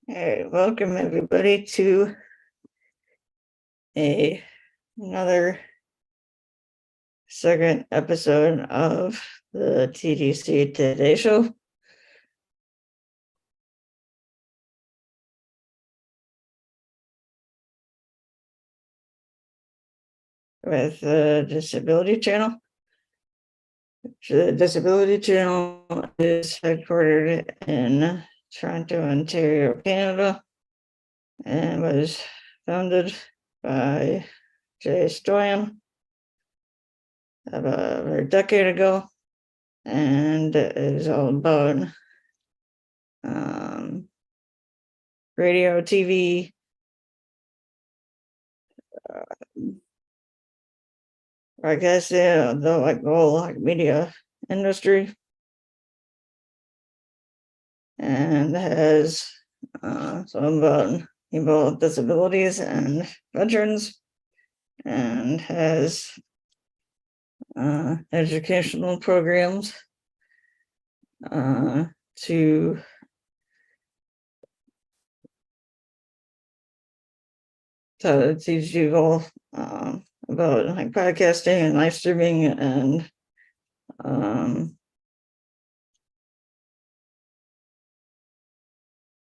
Hey, welcome everybody to another second episode of the TDC Today Show. With the Disability Channel. The Disability Channel is headquartered in Toronto, Ontario, Canada, and was founded by Jay Stoyan about a decade ago, and is all about radio, TV, I guess the whole media industry, and has some about people with disabilities and veterans, and has educational programs to teach people about like podcasting and live streaming and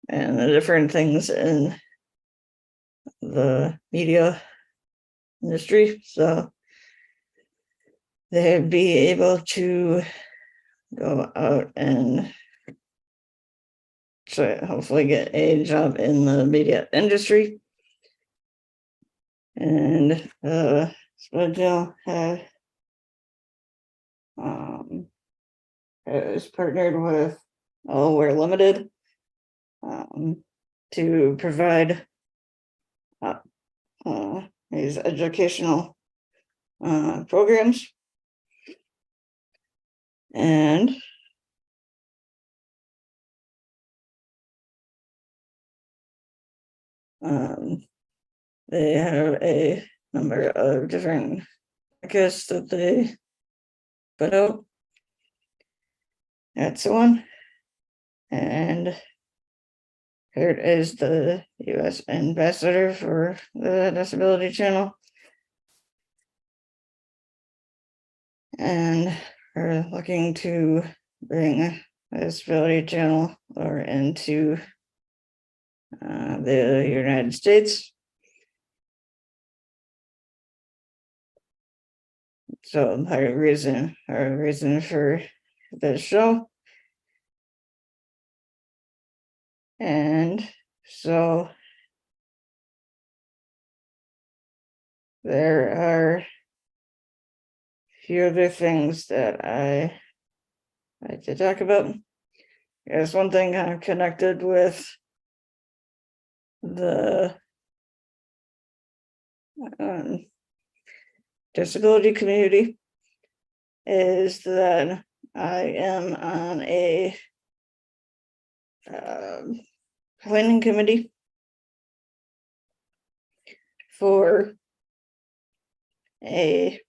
the different things in the media industry, so they'd be able to go out and hopefully get a job in the media industry. And Spudgel is partnered with We're Limited to provide these educational programs. And they have a number of different podcasts that they put out. That's the one. And Kurt is the U.S. ambassador for the Disability Channel. And we're looking to bring the Disability Channel into the United States. So our reason for this show. And so there are a few other things that I like to talk about. There's one thing kind of connected with the disability community is that I am on a planning committee for a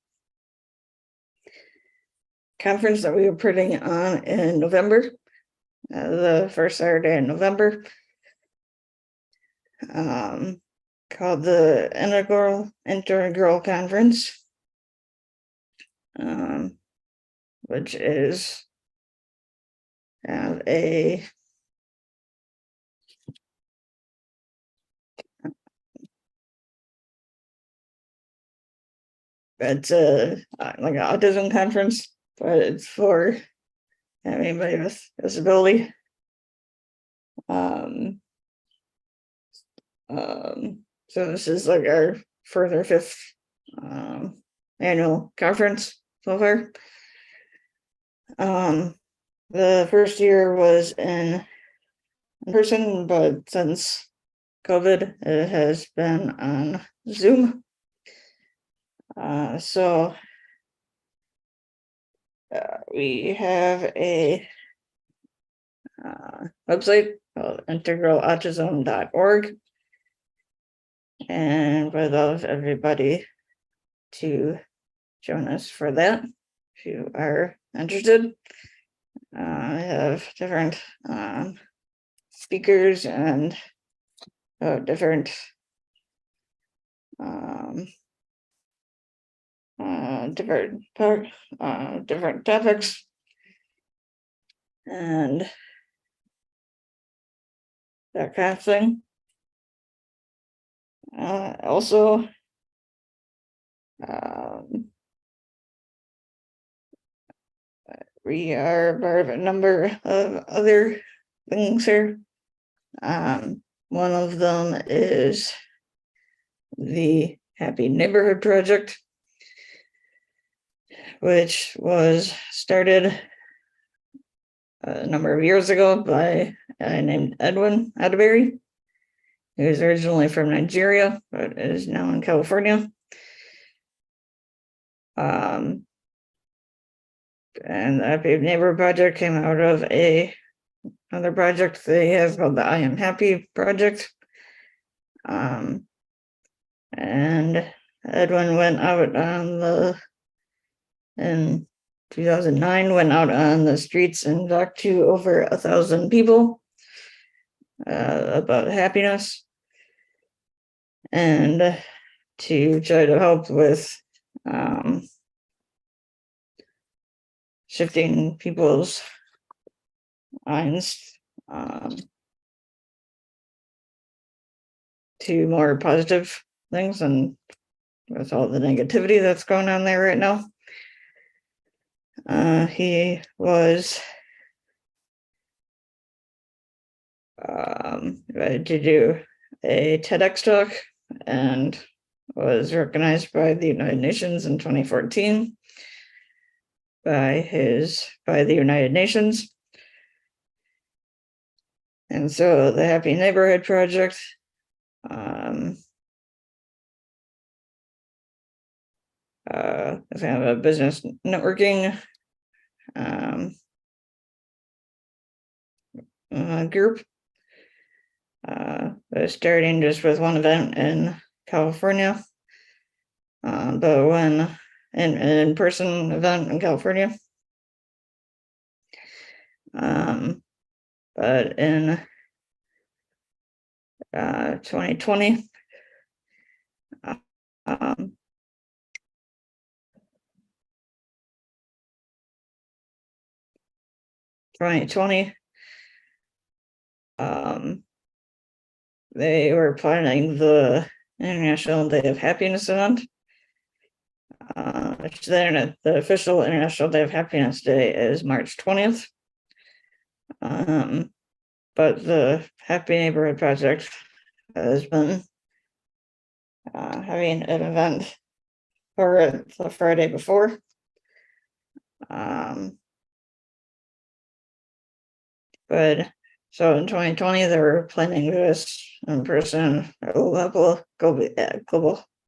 conference that we are putting on in November, the first Saturday in November, called the Integral Conference, which is a it's like an autism conference, but it's for anybody with disability. So this is like our further fifth annual conference so far. The first year was in person, but since COVID, it has been on Zoom. So we have a website called integralautism.org, and we'd love everybody to join us for that if you are interested. I have different speakers and different different topics, and that kind of thing. Also, we are part of a number of other things here. One of them is the Happy Neighborhood Project, which was started a number of years ago by a guy named Edwin Atterbury, who is originally from Nigeria, but is now in California. And the Happy Neighbor Project came out of another project they have called the I Am Happy Project. And Edwin went out in 2009, went out on the streets and talked to over 1,000 people about happiness, and to try to help with shifting people's minds to more positive things, and with all the negativity that's going on there right now. He was invited to do a TEDx talk and was recognized by the United Nations in 2014 by the United Nations. And so the Happy Neighborhood Project is kind of a business networking group. Starting just with one event in California, but when an in-person event in California. But in 2020, 2020, they were planning the International Day of Happiness event, which the official International Day of Happiness Day is March 20th. But the Happy Neighborhood Project has been having an event for it the Friday before. But so in 2020, they were planning this in person global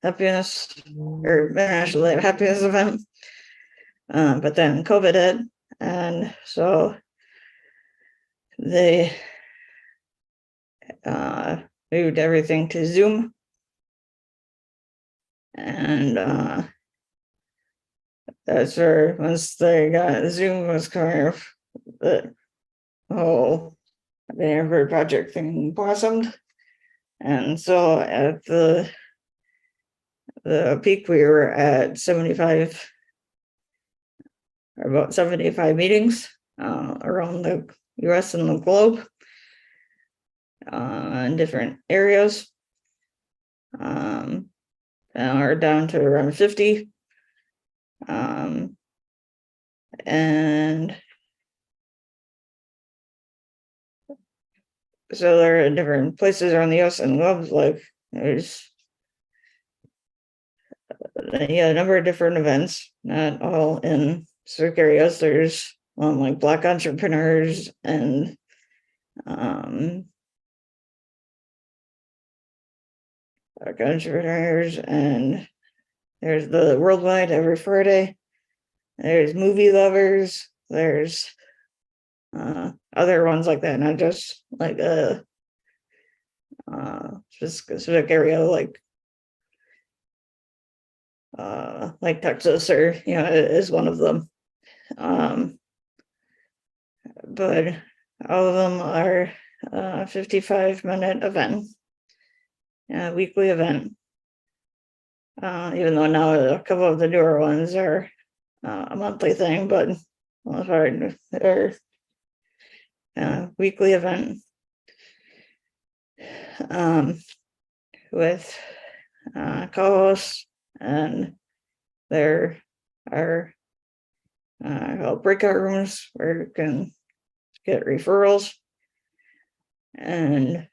happiness or International Day of Happiness event. But then COVID hit, and so they moved everything to Zoom. And that's where, once they got Zoom, was kind of the whole Neighborhood Project thing blossomed. And so at the peak, we were at about 75 meetings around the US and the globe in different areas. And we're down to around 50. And so there are different places around the US and globe, like there's a number of different events, not all in specific areas. There's like Black entrepreneurs and and there's the Worldwide every Friday. There's movie lovers. There's other ones like that, not just like a specific area like Texas, or is one of them. But all of them are 55-minute events. weekly event. Even though now a couple of the newer ones are a monthly thing, but most part they're weekly event with co-hosts, and there are breakout rooms where you can get referrals, and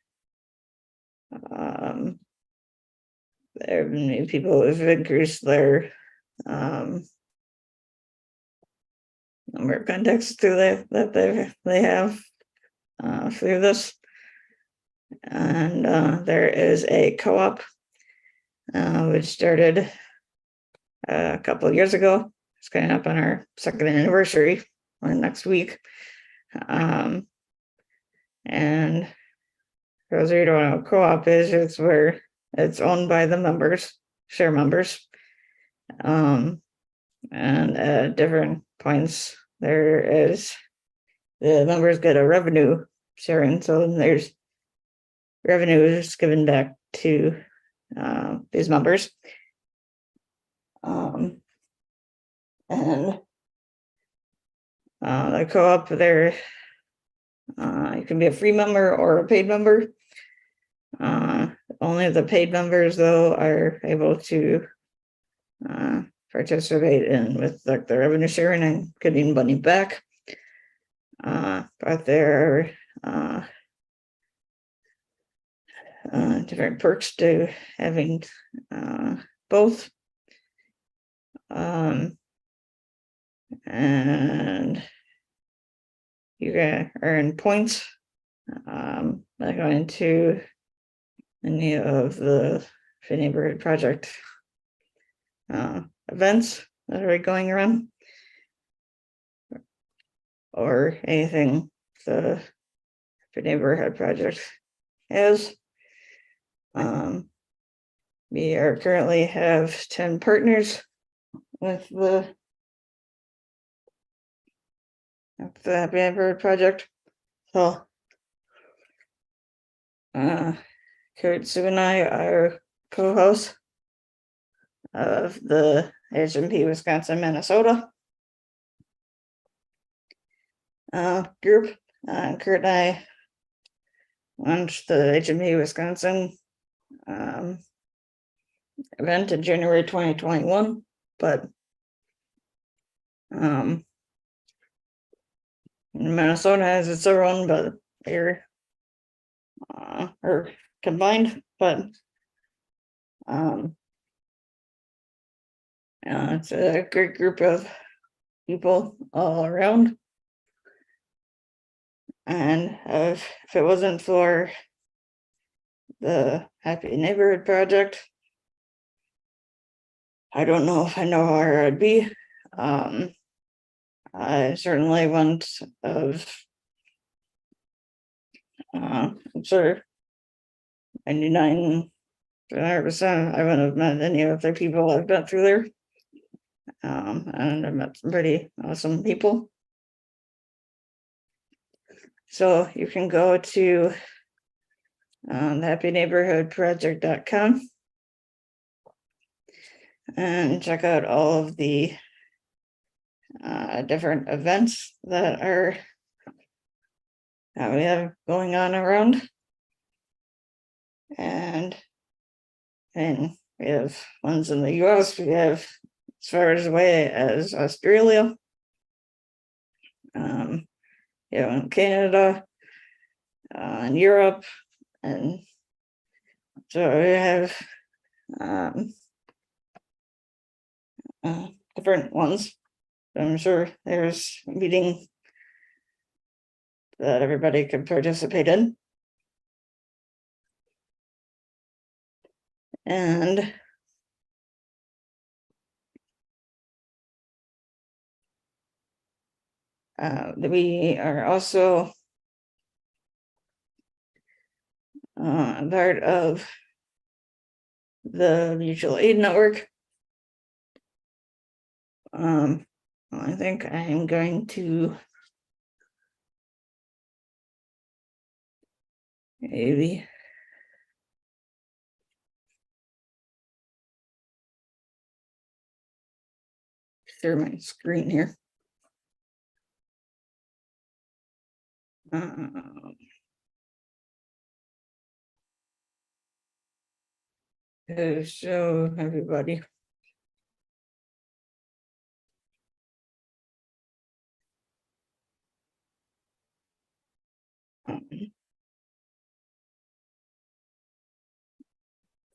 there have been people who've increased their number of contacts through that they have through this. And there is a co-op which started a couple of years ago. It's coming up on our 2nd anniversary next week. And for those of you who don't know what co-op is, it's where it's owned by the members, share members. And at different points, the members get a revenue sharing. So there's revenue is given back to these members. And the co-op there, you can be a free member or a paid member. Only the paid members, though, are able to participate in with like the revenue sharing and getting money back. But there are different perks to having both. And you can earn points by going to any of the Neighborhood Project events that are going around, or anything the Neighborhood Project has. We are currently have 10 partners with the Happy Neighborhood Project. So Kurt, Sue, and I are co-hosts of the HMP Wisconsin Minnesota group. Kurt and I launched the HMP Wisconsin event in January 2021, but Minnesota has its own, but they're are combined, but it's a great group of people all around. And if it wasn't for the Happy Neighborhood Project, I don't know if I know where I'd be. I certainly wouldn't have, I'm sure 99%, I wouldn't have met any of the people I've met through there. And I've met some pretty awesome people. So you can go to happyneighborhoodproject.com and check out all of the different events that we have going on around. And we have ones in the US, we have as far away as Australia, in Canada, and Europe, and so we have different ones. I'm sure there's a meeting that everybody can participate in. And we are also part of the mutual aid network. I think I'm going to maybe through my screen here. To show everybody.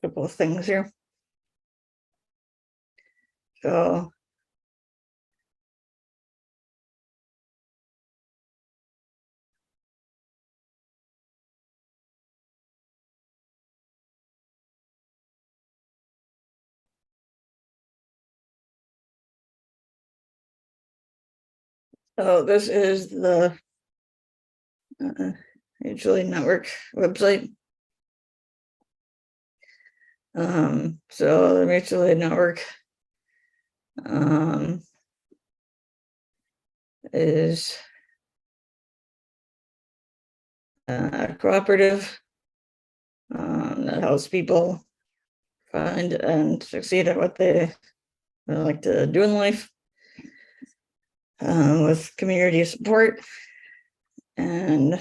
Couple of things here. So this is the Mutually Network website. So the Mutually Network is a cooperative that helps people find and succeed at what they like to do in life, with community support. And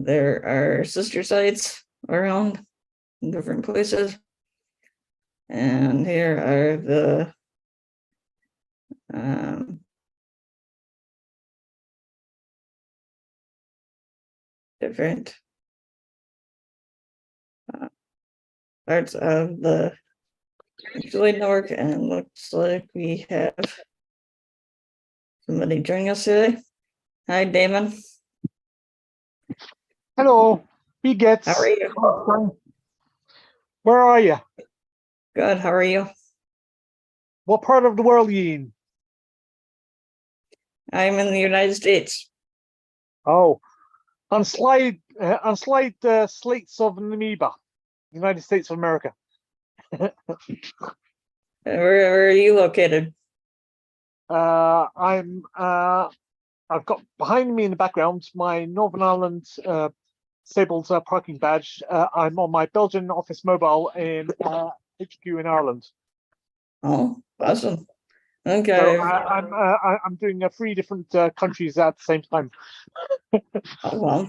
there are sister sites around in different places. And here are the different parts of the Mutually Network, and looks like we have somebody joining us today. Hi, Damon. Hello, he gets. How are you? Where are you? Good. How are you? What part of the world are you in? I'm in the United States. Oh, on slide slates of an amoeba, United States of America. Where are you located? I've got behind me in the background my Northern Ireland disabled parking badge. I'm on my Belgian office mobile in HQ in Ireland. Oh, awesome. Okay. So I'm doing 3 different countries at the same time. Oh, well.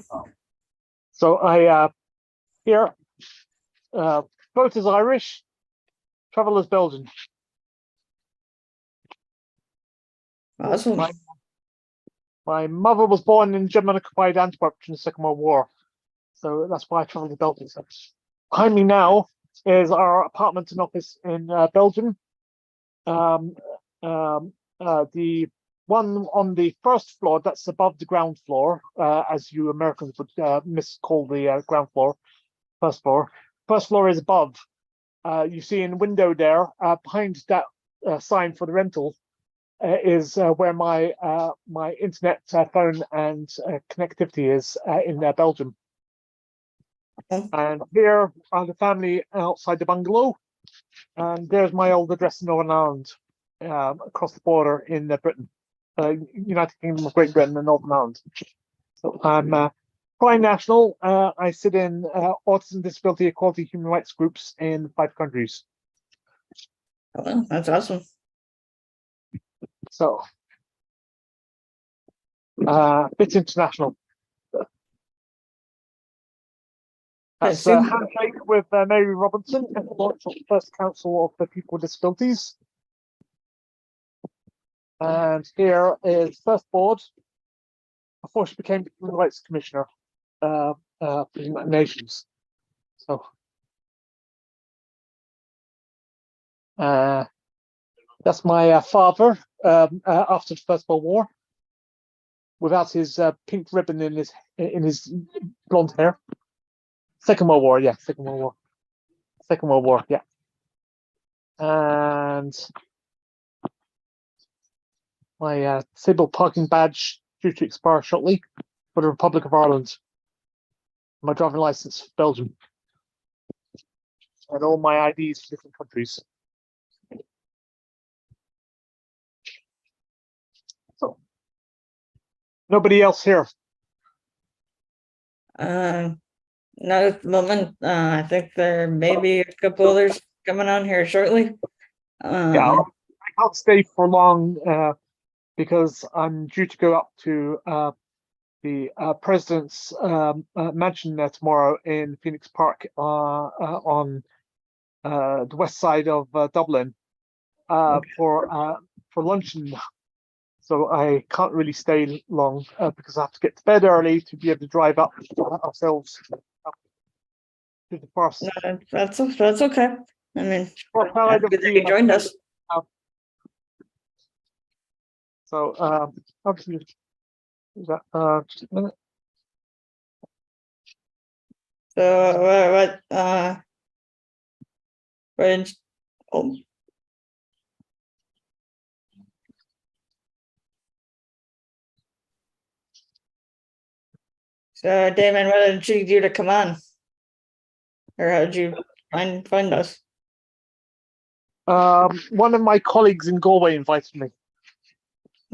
So I here both as Irish, travel as Belgian. Awesome. My mother was born in German-occupied Antwerp during the Second World War, so that's why I traveled to Belgium. So behind me now is our apartment and office in Belgium. The one on the first floor, that's above the ground floor, as you Americans would miscall the ground floor, first floor. First floor is above. You see in the window there, behind that sign for the rental, is where my my internet phone and connectivity is in Belgium. And here are the family outside the bungalow, and there's my old address in Northern Ireland, across the border in Britain, United Kingdom of Great Britain and Northern Ireland. So I'm Prime National. I sit in autism, disability, equality, human rights groups in 5 countries. Oh, well, that's awesome. So, bit international. That's a handshake with Mary Robinson and the launch of the first Council of the People with Disabilities. And here is first board before she became the Human Rights Commissioner for the United Nations. So, that's my father after the First World War, without his pink ribbon in his blonde hair. Second World War, yeah, Second World War, yeah. And my disabled parking badge due to expire shortly for the Republic of Ireland. My driving license for Belgium. And all my IDs for different countries. So, nobody else here? Not at the moment. I think there may be a couple others coming on here shortly. Yeah, I can't stay for long because I'm due to go up to the president's mansion there tomorrow in Phoenix Park on the west side of Dublin for luncheon. So I can't really stay long because I have to get to bed early to be able to drive up ourselves up to the first. That's okay. I mean, First side of good that the, you joined us. So obviously, is that just a minute? So what oh. So Damon, what did you do to come on? Or how did you find us? One of my colleagues in Galway invited me,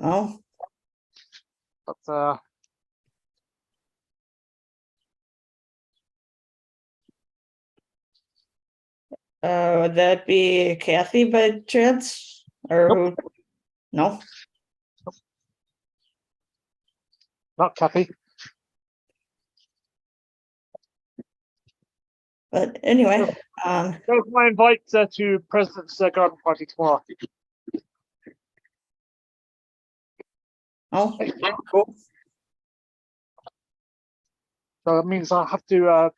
Oh, but would that be Kathy by chance? Or Nope. who? No. not Kathy. But anyway, That was my invite to President's garden party tomorrow. oh, cool. So that means I have to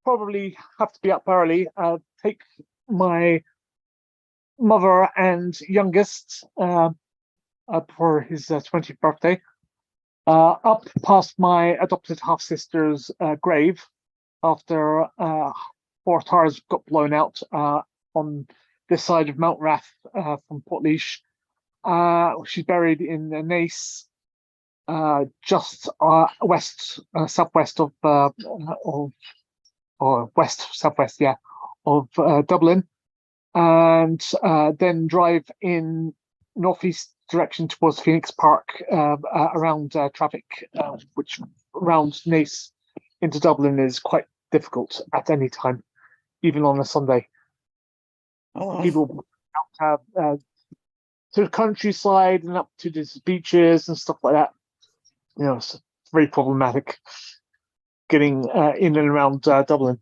probably have to be up early, take my mother and youngest up for his 20th birthday, up past my adopted half sister's grave after 4 tires got blown out on this side of Mount Rath from Portlaoise. She's buried in Naas, just southwest of or west southwest, yeah, of Dublin, and then drive in northeast direction towards Phoenix Park around traffic, which around Naas into Dublin is quite difficult at any time, even on a Sunday. Oh, People have to the countryside and up to the beaches and stuff like that. You know, it's very problematic getting in and around Dublin.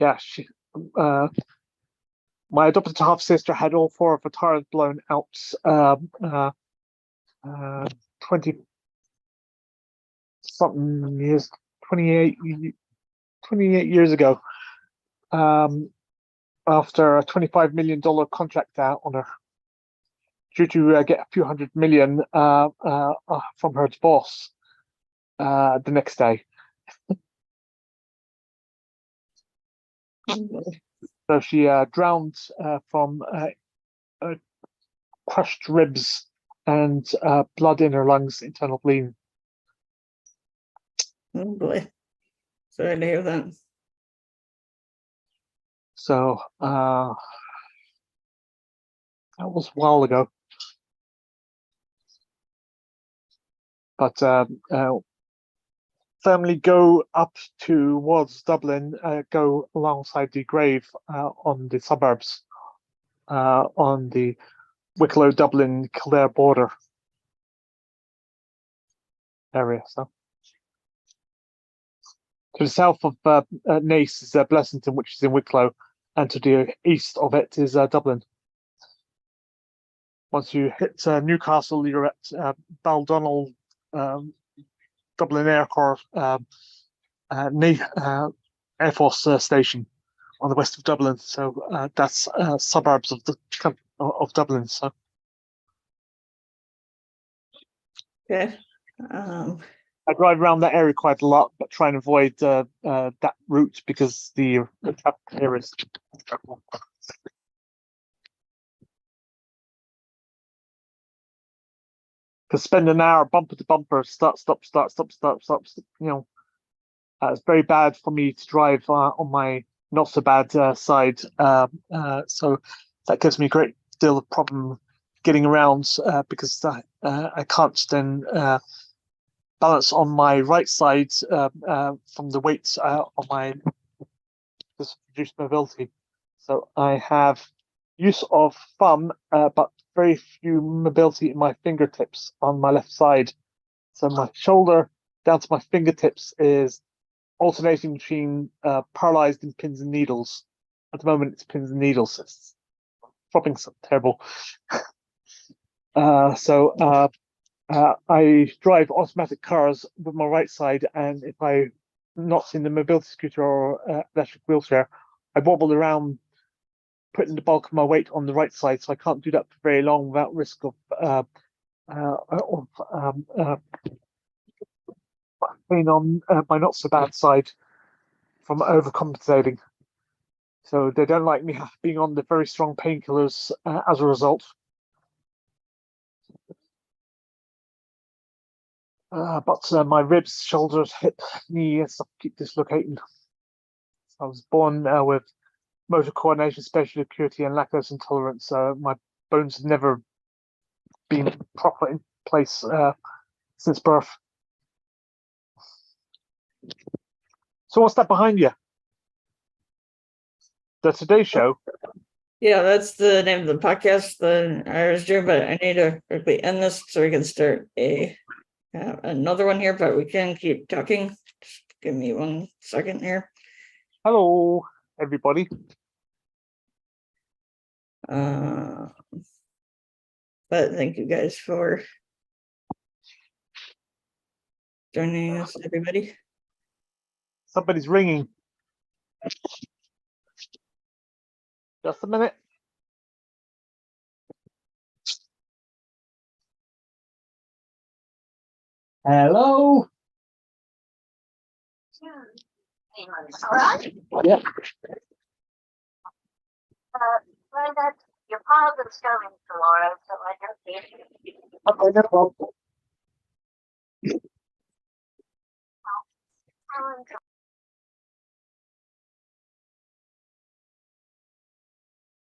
Yeah, my adopted half sister had all 4 of her tires blown out 20 something years, 28 years ago, after a $25 million contract out on her, due to get a few $100 million from her boss the next day. So she drowned from crushed ribs and blood in her lungs, internal bleeding. oh boy. Sorry to hear that. So that was a while ago. But family go up towards Dublin, go alongside the grave on the suburbs, on the Wicklow, Dublin, Kildare border area. So to the south of Naas is Blessington, which is in Wicklow, and to the east of it is Dublin. Once you hit Newcastle, you're at Baldonnel, Dublin Air Corps Air Force Station on the west of Dublin. So that's suburbs of Dublin. So Okay. I drive around that area quite a lot, but try and avoid that route because the traffic here is. Because spend an hour bumper to bumper, stop, you know, it's very bad for me to drive on my not so bad side. So that gives me a great deal of problem getting around because I can't then balance on my right side from the weight on my reduced mobility. So I have use of thumb, but very few mobility in my fingertips on my left side. So my shoulder down to my fingertips is alternating between paralyzed and pins and needles. At the moment, it's pins and needles. It's dropping so terrible. I drive automatic cars with my right side, and if I'm not in the mobility scooter or electric wheelchair, I wobble around, putting the bulk of my weight on the right side, so I can't do that for very long without risk of pain on my not so bad side from overcompensating. So they don't like me being on the very strong painkillers as a result. But my ribs, shoulders, hip, knee, and stuff keep dislocating. I was born with motor coordination, spatial acuity, and lactose intolerance. My bones have never been proper in place since birth. So what's that behind you? The Today Show? Yeah, that's the name of the podcast that I was doing, but I need to quickly end this so we can start another one here, but we can keep talking. Just give me 1 second here. Hello, everybody. But thank you guys for joining us, everybody. Somebody's ringing. Just a minute. Hello. All right. Yeah. Brenda, your father's coming tomorrow, so I don't think. Okay, no problem.